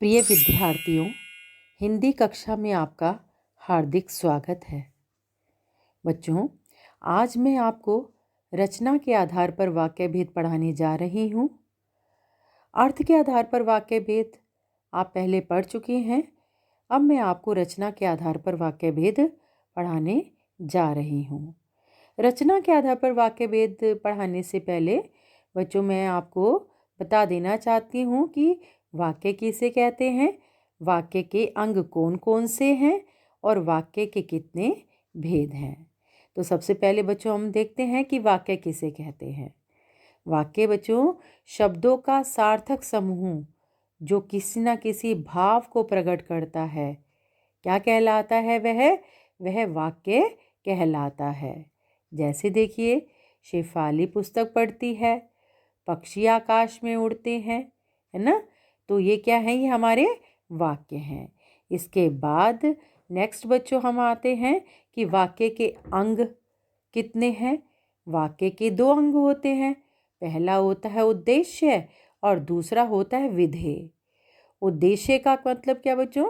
प्रिय विद्यार्थियों, हिंदी कक्षा में आपका हार्दिक स्वागत है। बच्चों, आज मैं आपको रचना के आधार पर वाक्य भेद पढ़ाने जा रही हूँ। अर्थ के आधार पर वाक्य भेद आप पहले पढ़ चुके हैं। अब मैं आपको रचना के आधार पर वाक्य भेद पढ़ाने जा रही हूँ। रचना के आधार पर वाक्य भेद पढ़ाने से पहले बच्चों, मैं आपको बता देना चाहती हूँ कि वाक्य किसे कहते हैं, वाक्य के अंग कौन कौन से हैं और वाक्य के कितने भेद हैं। तो सबसे पहले बच्चों हम देखते हैं कि वाक्य किसे कहते हैं। वाक्य बच्चों शब्दों का सार्थक समूह जो किसी न किसी भाव को प्रकट करता है, क्या कहलाता है? वह वाक्य कहलाता है। जैसे देखिए, शेफाली पुस्तक पढ़ती है, पक्षी आकाश में उड़ते हैं, है ना। तो ये क्या है? ये हमारे वाक्य हैं। इसके बाद नेक्स्ट बच्चों हम आते हैं कि वाक्य के अंग कितने हैं। वाक्य के दो अंग होते हैं। पहला होता है उद्देश्य और दूसरा होता है विधेय। उद्देश्य का मतलब क्या बच्चों?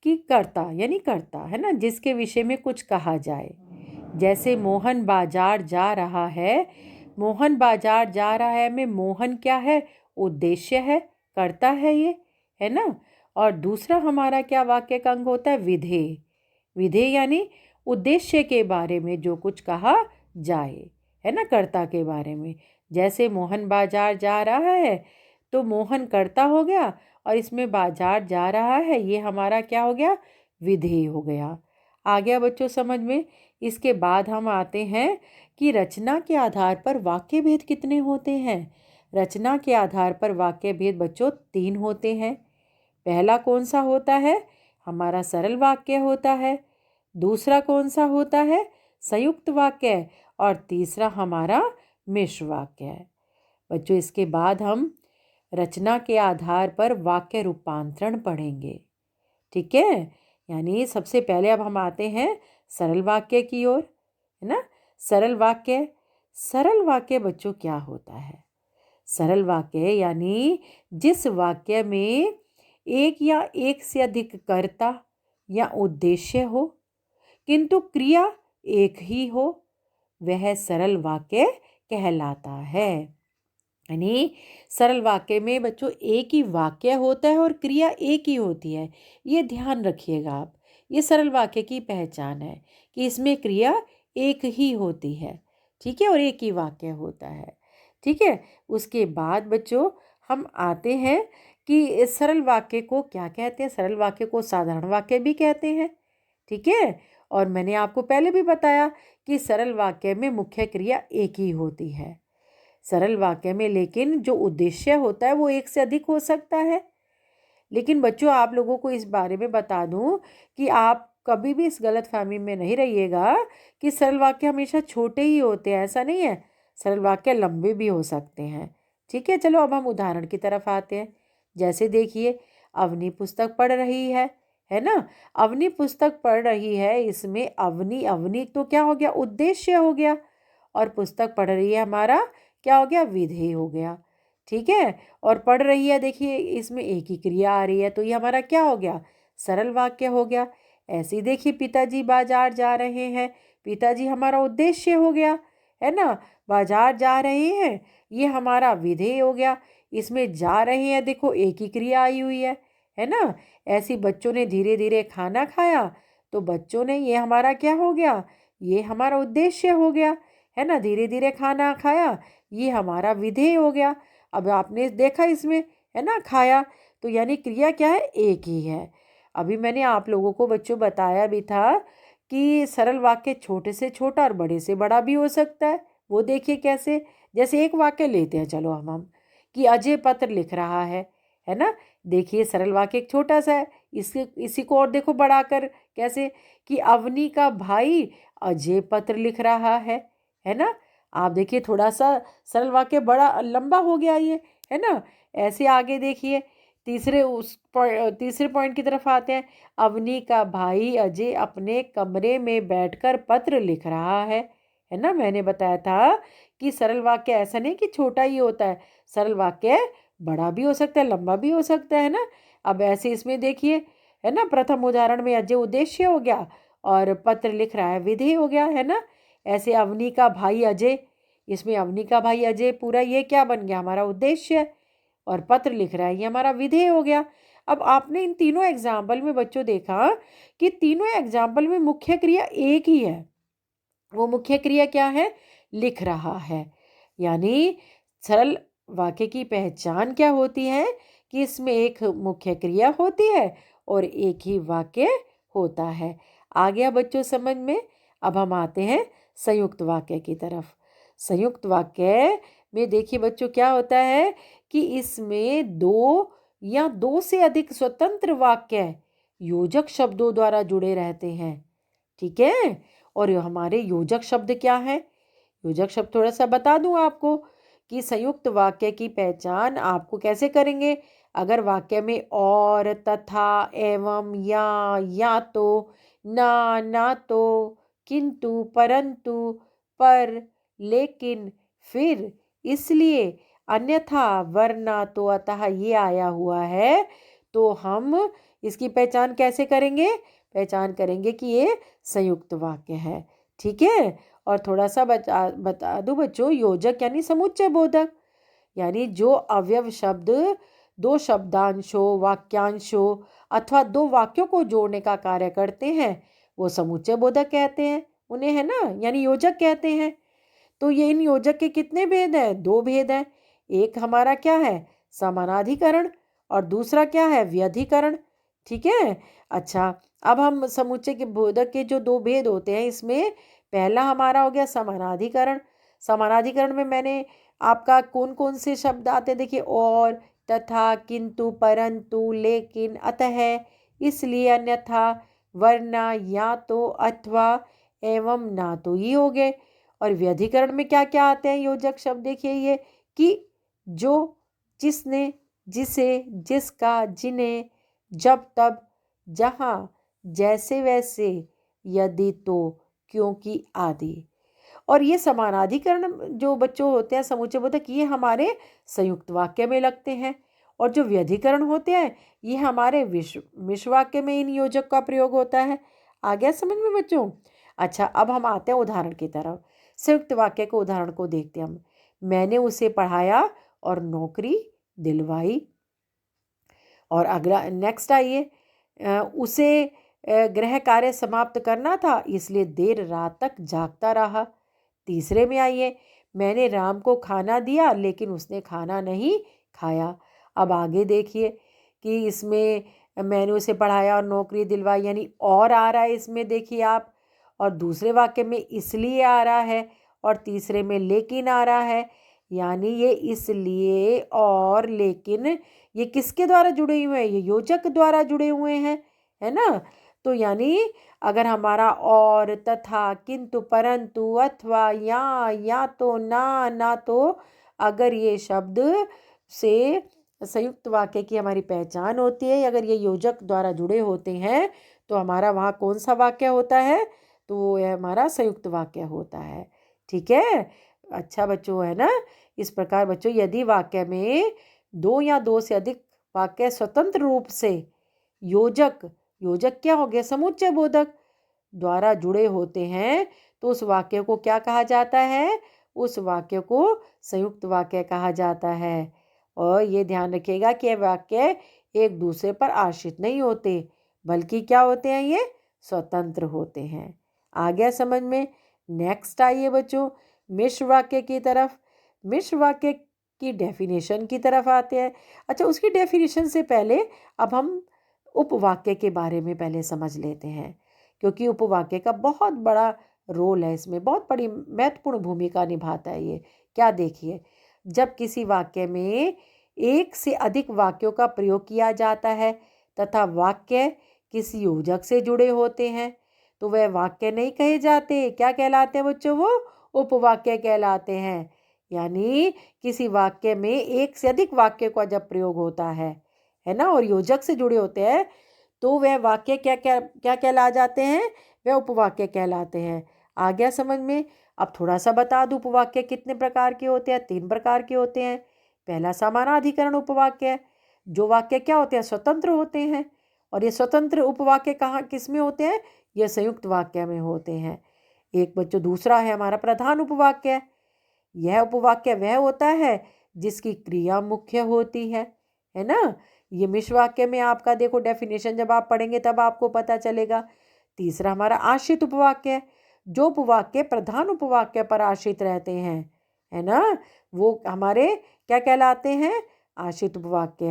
कि कर्ता, यानी कर्ता, है ना, जिसके विषय में कुछ कहा जाए। जैसे मोहन बाजार जा रहा है, मोहन बाजार जा रहा है में मोहन क्या है? उद्देश्य है, कर्ता है ये, है ना। और दूसरा हमारा क्या वाक्य का अंग होता है? विधेय। विधेय यानी उद्देश्य के बारे में जो कुछ कहा जाए, है ना, कर्ता के बारे में। जैसे मोहन बाजार जा रहा है तो मोहन कर्ता हो गया और इसमें बाजार जा रहा है, ये हमारा क्या हो गया? विधेय हो गया। आ गया बच्चों समझ में। इसके बाद हम आते हैं कि रचना के आधार पर वाक्य भेद कितने होते हैं। रचना के आधार पर वाक्य भेद बच्चों 3 होते हैं। पहला कौन सा होता है? हमारा सरल वाक्य होता है। दूसरा कौन सा होता है? संयुक्त वाक्य। और तीसरा हमारा मिश्र वाक्य है। बच्चों, इसके बाद हम रचना के आधार पर वाक्य रूपांतरण पढ़ेंगे, ठीक है। यानी सबसे पहले अब हम आते हैं सरल वाक्य की ओर, है ना। सरल वाक्य, सरल वाक्य बच्चों क्या होता है? सरल वाक्य यानी जिस वाक्य में एक या एक से अधिक कर्ता या उद्देश्य हो किंतु क्रिया एक ही हो, वह सरल वाक्य कहलाता है। यानी सरल वाक्य में बच्चों एक ही वाक्य होता है और क्रिया एक ही होती है। ये ध्यान रखिएगा आप। ये सरल वाक्य की पहचान है कि इसमें क्रिया एक ही होती है, ठीक है, और एक ही वाक्य होता है, ठीक है। उसके बाद बच्चों हम आते हैं कि इस सरल वाक्य को क्या कहते हैं। सरल वाक्य को साधारण वाक्य भी कहते हैं, ठीक है। और मैंने आपको पहले भी बताया कि सरल वाक्य में मुख्य क्रिया एक ही होती है। सरल वाक्य में लेकिन जो उद्देश्य होता है वो एक से अधिक हो सकता है। लेकिन बच्चों, आप लोगों को इस बारे में बता दूं कि आप कभी भी इस गलतफहमी में नहीं रहिएगा कि सरल वाक्य हमेशा छोटे ही होते हैं, ऐसा नहीं है। सरल वाक्य लंबे भी हो सकते हैं, ठीक है। चलो अब हम उदाहरण की तरफ आते हैं। जैसे देखिए, अवनी पुस्तक पढ़ रही है ना। अवनी पुस्तक पढ़ रही है, इसमें अवनी, अवनी तो क्या हो गया? उद्देश्य हो गया। और पुस्तक पढ़ रही है हमारा क्या हो गया? विधेय हो गया, ठीक है। और पढ़ रही है, देखिए इसमें एक ही क्रिया आ रही है, तो ये हमारा क्या हो गया? सरल वाक्य हो गया। ऐसे ही देखिए, पिताजी बाजार जा रहे हैं, पिताजी हमारा उद्देश्य हो गया, है ना। बाजार जा रहे हैं, ये हमारा विधेय हो गया। इसमें जा रहे हैं, देखो एक ही क्रिया आई हुई है ना। ऐसी बच्चों ने धीरे धीरे खाना खाया, तो बच्चों ने, ये हमारा क्या हो गया? ये हमारा उद्देश्य हो गया, है ना। धीरे धीरे खाना खाया, ये हमारा विधेय हो गया। अब आपने देखा इसमें, है ना, खाया, तो यानी क्रिया क्या है? एक ही है। अभी मैंने आप लोगों को बच्चों बताया भी था कि सरल वाक्य छोटे से छोटा और बड़े से बड़ा भी हो सकता है। वो देखिए कैसे। जैसे एक वाक्य लेते हैं, चलो हम कि अजय पत्र लिख रहा है ना। देखिए सरल वाक्य एक छोटा सा है, इसी को और देखो बढ़ाकर कैसे कि अवनी का भाई अजय पत्र लिख रहा है ना। आप देखिए थोड़ा सा सरल वाक्य बड़ा लंबा हो गया ये, है ना। ऐसे आगे देखिए, तीसरे पॉइंट की तरफ आते हैं। अवनी का भाई अजय अपने कमरे में बैठकर पत्र लिख रहा है ना। मैंने बताया था कि सरल वाक्य ऐसा नहीं कि छोटा ही होता है, सरल वाक्य बड़ा भी हो सकता है, लंबा भी हो सकता है ना। अब ऐसे इसमें देखिए, है ना, प्रथम उदाहरण में अजय उद्देश्य हो गया और पत्र लिख रहा है विधेय हो गया, है ना। ऐसे अवनी का भाई अजय, इसमें अवनी का भाई अजय पूरा ये क्या बन गया, हमारा उद्देश्य, और पत्र लिख रहा है ये हमारा विधेय हो गया। अब आपने इन तीनों एग्जाम्पल में बच्चों देखा कि तीनों एग्जाम्पल में मुख्य क्रिया एक ही है। वो मुख्य क्रिया क्या है, लिख रहा है। यानी सरल वाक्य की पहचान क्या होती है कि इसमें एक मुख्य क्रिया होती है और एक ही वाक्य होता है। आ गया बच्चों समझ में। अब हम आते हैं संयुक्त वाक्य की तरफ। संयुक्त वाक्य में देखिए बच्चों क्या होता है कि इसमें दो या दो से अधिक स्वतंत्र वाक्य योजक शब्दों द्वारा जुड़े रहते हैं। ठीक है, और हमारे योजक शब्द क्या है, योजक शब्द थोड़ा सा बता दूं आपको कि संयुक्त वाक्य की पहचान आपको कैसे करेंगे। अगर वाक्य में और, तथा, एवं, या तो, ना तो, किंतु, परंतु, पर, लेकिन, फिर, इसलिए, अन्यथा, वरना, तो, अतः ये आया हुआ है, तो हम इसकी पहचान कैसे करेंगे, पहचान करेंगे कि ये संयुक्त वाक्य है। ठीक है, और थोड़ा सा बता दूं बच्चों, योजक यानी समुच्चय बोधक, यानी जो अवयव शब्द दो शब्दांशों, वाक्यांशों अथवा दो वाक्यों को जोड़ने का कार्य करते हैं वो समुच्चय बोधक कहते हैं उन्हें, है ना, यानी योजक कहते हैं। तो ये इन योजक के कितने भेद हैं, दो भेद हैं। एक हमारा क्या है, समानाधिकरण, और दूसरा क्या है, व्यधिकरण। ठीक है, अच्छा, अब हम समुच्चय के बोधक के जो दो भेद होते हैं इसमें पहला हमारा हो गया समानाधिकरण। समानाधिकरण में मैंने आपका कौन कौन से शब्द आते हैं देखिए, और, तथा, किंतु, परंतु, लेकिन, अतः, इसलिए, अन्यथा, वरना, या तो, अथवा, एवं, ना तो, ये हो गए। और व्यधिकरण में क्या क्या आते हैं योजक शब्द देखिए, ये कि जो, जिसने, जिसे, जिसका, जिन्हें, जब तब, जहाँ, जैसे वैसे, यदि तो, क्योंकि आदि। और ये समानाधिकरण जो बच्चों होते हैं समुच्चय बोधक, ये हमारे संयुक्त वाक्य में लगते हैं, और जो व्यधिकरण होते हैं ये हमारे मिश्र वाक्य में इन योजक का प्रयोग होता है। आ गया समझ में बच्चों। अच्छा, अब हम आते हैं उदाहरण की तरफ। संयुक्त वाक्य के उदाहरण को देखते हैं हम। मैंने उसे पढ़ाया और नौकरी दिलवाई। और अगला नेक्स्ट आइए, उसे गृह कार्य समाप्त करना था इसलिए देर रात तक जागता रहा। तीसरे में आइए, मैंने राम को खाना दिया लेकिन उसने खाना नहीं खाया। अब आगे देखिए कि इसमें मैंने उसे पढ़ाया और नौकरी दिलवाई, यानी और आ रहा है इसमें देखिए आप, और दूसरे वाक्य में इसलिए आ रहा है, और तीसरे में लेकिन आ रहा है। यानी ये इसलिए और लेकिन ये किसके द्वारा जुड़े हुए हैं, ये योजक द्वारा जुड़े हुए हैं, है ना। तो यानी अगर हमारा और, तथा, किंतु, परंतु, अथवा, या तो, ना तो, अगर ये शब्द से संयुक्त वाक्य की हमारी पहचान होती है, अगर ये योजक द्वारा जुड़े होते हैं तो हमारा वहाँ कौन सा वाक्य होता है, तो वो हमारा संयुक्त वाक्य होता है। ठीक है, अच्छा बच्चों, है ना। इस प्रकार बच्चों यदि वाक्य में दो या दो से अधिक वाक्य स्वतंत्र रूप से योजक, योजक क्या हो गया, समुच्चय बोधक द्वारा जुड़े होते हैं तो उस वाक्य को क्या कहा जाता है, उस वाक्य को संयुक्त वाक्य कहा जाता है। और ये ध्यान रखिएगा कि वाक्य एक दूसरे पर आश्रित नहीं होते बल्कि क्या होते हैं, ये स्वतंत्र होते हैं। आ गया समझ में। नेक्स्ट आइए बच्चों मिश्र वाक्य की तरफ। मिश्र वाक्य की डेफिनेशन की तरफ आते हैं। अच्छा, उसकी डेफिनेशन से पहले अब हम उपवाक्य के बारे में पहले समझ लेते हैं, क्योंकि उपवाक्य का बहुत बड़ा रोल है, इसमें बहुत बड़ी महत्वपूर्ण भूमिका निभाता है ये। क्या देखिए, जब किसी वाक्य में एक से अधिक वाक्यों का प्रयोग किया जाता है तथा वाक्य किसी योजक से जुड़े होते हैं तो वह वाक्य नहीं कहे जाते, क्या कहलाते हैं बच्चों, वो उपवाक्य कहलाते हैं। यानी किसी वाक्य में एक से अधिक वाक्य का जब प्रयोग होता है ना, और योजक से जुड़े होते हैं तो वह वाक्य क्या क्या क्या कहला जाते हैं, वह उपवाक्य कहलाते हैं। आ गया समझ में। अब थोड़ा सा बता दूं उपवाक्य कितने प्रकार के होते हैं, 3 प्रकार के होते हैं। पहला समानाधिकरण उपवाक्य, जो वाक्य क्या होते हैं, स्वतंत्र होते हैं, और ये स्वतंत्र उपवाक्य कहाँ किस में होते हैं, ये संयुक्त वाक्य में होते हैं। एक बच्चों दूसरा है हमारा प्रधान उपवाक्य। यह उपवाक्य वह होता है जिसकी क्रिया मुख्य होती है ना। ये मिश्र वाक्य में आपका देखो डेफिनेशन जब आप पढ़ेंगे तब आपको पता चलेगा। तीसरा हमारा आश्रित उपवाक्य, जो उपवाक्य प्रधान उपवाक्य पर आश्रित रहते हैं, है ना, वो हमारे क्या कहलाते हैं, आश्रित उपवाक्य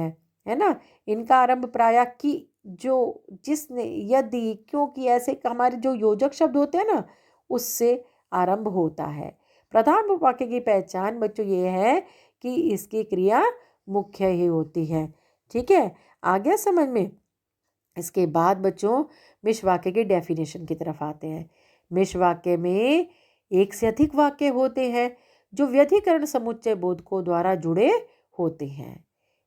है ना। इनका आरंभ प्रायः की, जो, जिसने, यदि, क्योंकि ऐसे हमारे जो योजक शब्द होते हैं ना उससे आरंभ होता है। प्रधान उपवाक्य की पहचान बच्चों ये है कि इसकी क्रिया मुख्य ही होती है। ठीक है, आ गया समझ में। इसके बाद बच्चों मिश्र वाक्य के डेफिनेशन की तरफ आते हैं। मिश्र वाक्य में एक से अधिक वाक्य होते हैं जो व्यधिकरण समुच्चय बोधकों द्वारा जुड़े होते हैं।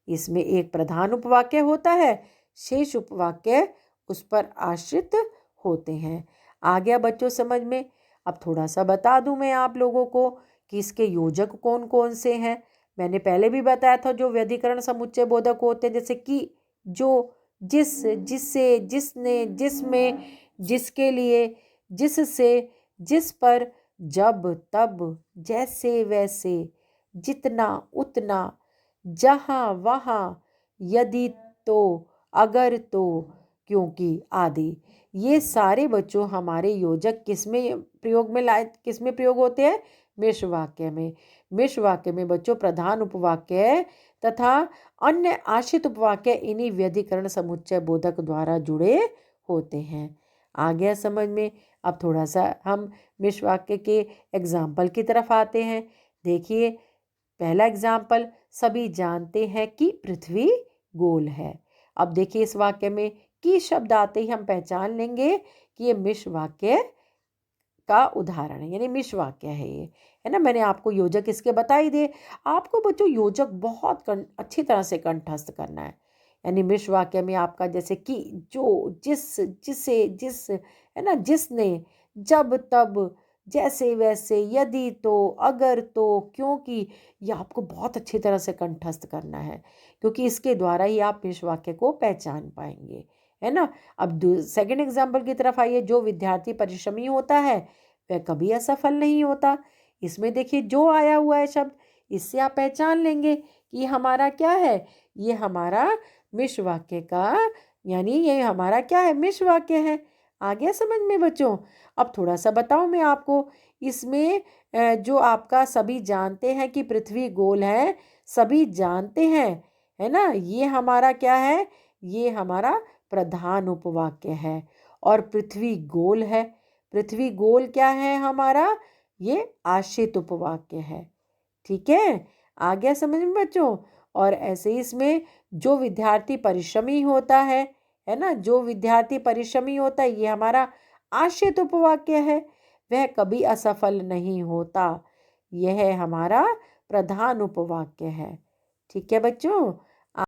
इसमें एक प्रधान उपवाक्य होता है, शेष उपवाक्य उस पर आश्रित होते हैं। आ गया बच्चों समझ में। अब थोड़ा सा बता दूं मैं आप लोगों को कि इसके योजक कौन कौन से हैं। मैंने पहले भी बताया था, जो व्यधिकरण समुच्चय बोधक होते हैं, जैसे कि, जो, जिस, जिससे, जिसने, जिसमें, जिसके लिए, जिससे, जिस पर, जब, तब, जैसे वैसे, जितना उतना, जहाँ वहाँ, यदि तो, अगर तो, क्योंकि आदि। ये सारे बच्चों हमारे योजक किसमें प्रयोग होते हैं, मिश्र वाक्य में। मिश्र वाक्य में बच्चों प्रधान उपवाक्य तथा अन्य आश्रित उपवाक्य इन्हीं व्यधिकरण समुच्चय बोधक द्वारा जुड़े होते हैं। आ गया समझ में। अब थोड़ा सा हम मिश्र वाक्य के एग्जाम्पल की तरफ आते हैं। देखिए पहला एग्जाम्पल, सभी जानते हैं कि पृथ्वी गोल है। अब देखिए इस वाक्य में की शब्द आते ही हम पहचान लेंगे कि ये मिश्र वाक्य का उदाहरण है, यानी मिश्र वाक्य है ये, है ना। मैंने आपको योजक इसके बता ही दिए। आपको बच्चों योजक बहुत अच्छी तरह से कंठस्थ करना है। यानी मिश्र वाक्य में आपका जैसे कि, जो, जिस, जिसे, जिस, है ना, जिसने, जब, तब, जैसे वैसे, यदि तो, अगर तो, क्योंकि, ये आपको बहुत अच्छी तरह से कंठस्थ करना है, क्योंकि इसके द्वारा ही आप मिश्र वाक्य को पहचान पाएंगे, है ना। अब सेकंड एग्जाम्पल की तरफ आइए। जो विद्यार्थी परिश्रमी होता है वह कभी असफल नहीं होता। इसमें देखिए जो आया हुआ है शब्द, इससे आप पहचान लेंगे कि हमारा क्या है, ये हमारा मिश्र वाक्य का, यानी ये हमारा क्या है, मिश्र वाक्य है। आ गया समझ में बच्चों। अब थोड़ा सा बताऊं मैं आपको, इसमें जो आपका सभी जानते हैं कि पृथ्वी गोल है, सभी जानते हैं, है ना, ये हमारा क्या है, ये हमारा प्रधान उपवाक्य है। और पृथ्वी गोल है, पृथ्वी गोल क्या है हमारा, ये आश्रित उपवाक्य है। ठीक है, आ गया समझ में बच्चों। और ऐसे ही इसमें जो विद्यार्थी परिश्रमी होता है ना, जो विद्यार्थी परिश्रमी होता है, ये हमारा आश्रित उपवाक्य है। वह कभी असफल नहीं होता, यह हमारा प्रधान उपवाक्य है। ठीक है बच्चों।